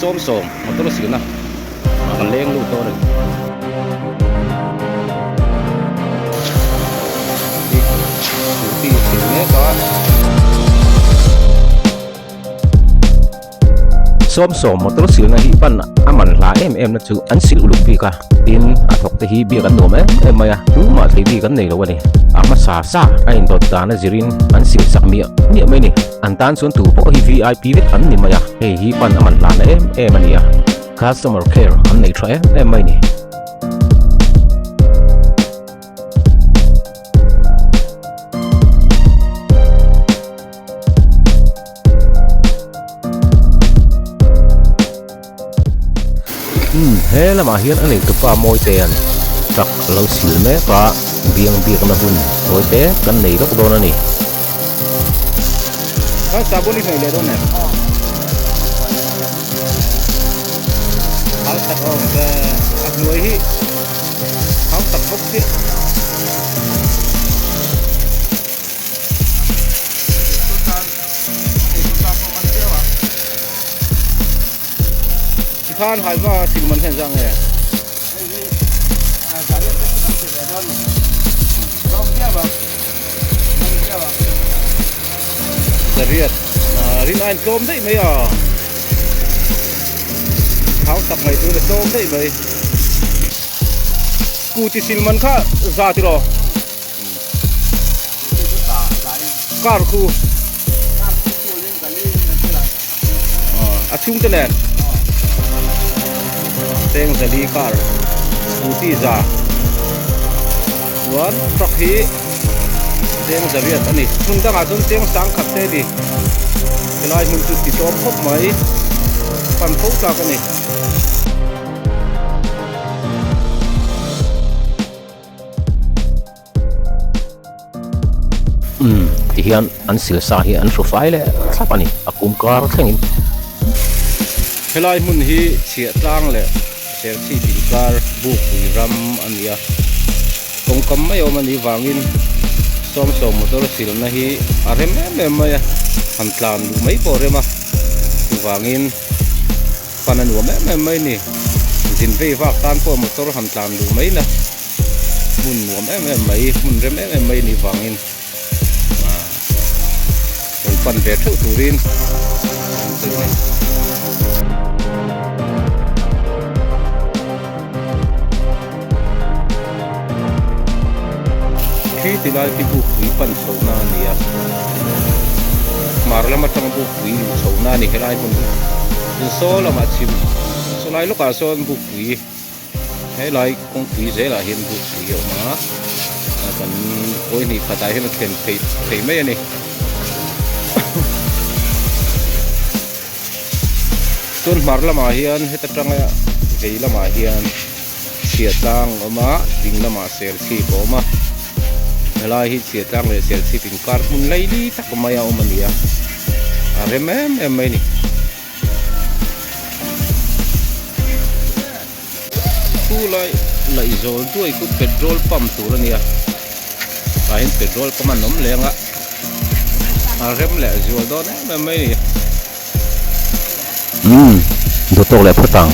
Sawm Sawm Motor silna akan leng lu to rin di silna ka Sawm Sawm Motor silna hi pan aman la na chu an sil uluk bi ka tin athok te hi bi kan nom maya tu ma thei bi kan nei lo ni ama sa ain dot ta na zirin an sil sak mi mai ni an tan sun tu po hi VIP vet an ni maya hei hi pan aman la na ania customer care an nei tha mai ni he lama hian ani tupa moi te an tak lo sil me ka biang na hun toi te kan nei dok don ani ka sabuni nei le don ne hal tak on ka ak nuai hi hal tak bok ti khan hai va silman hen jang e Riết rin anh tôm đấy mấy à tháo tập ngày tôi là tôm đấy mấy cụ chỉ silman khá ra thì rồi car khu chung tên này teng zali car scooty za wan truck hi teng zariat ani chung danga chun teng sang khat te di kelai mun chu ti top khop mai pan phau ta ka ni ti hian an sil sa hi an profile thlap ani akum car thlengin kelai mun hi Chhiahtlang le Chelsea Bilkar Bukpui ram ania kong kam mai om ani wangin Sawm Sawm Motor silna hi arem maya han tlan lu mai po rema wangin panan wa mai ni jin ve wa tan po motor han tlan lu mai na mun wa mai mun rem mai ni wangin kon pan ve thau turin khi tilai ti Bukpui pan sawna nia marla matang Bukpui sawna ni helai bun so lama chim so lai loka son Bukpui helai kong pui zela hin Bukpui ma kan oi ni khatai hen khen thei mai ani tun marla ma hian hetatanga veila ma hian Chhiahtlang oma dinglama selfie ko ma helai hi Chhiahtlang le selfie pin kar mun leili tak maya omania arem mai ni tu lai zol tu ai ku petrol pump tu ania kain petrol pump nom lenga arem le zol don mai ni do tok le phatang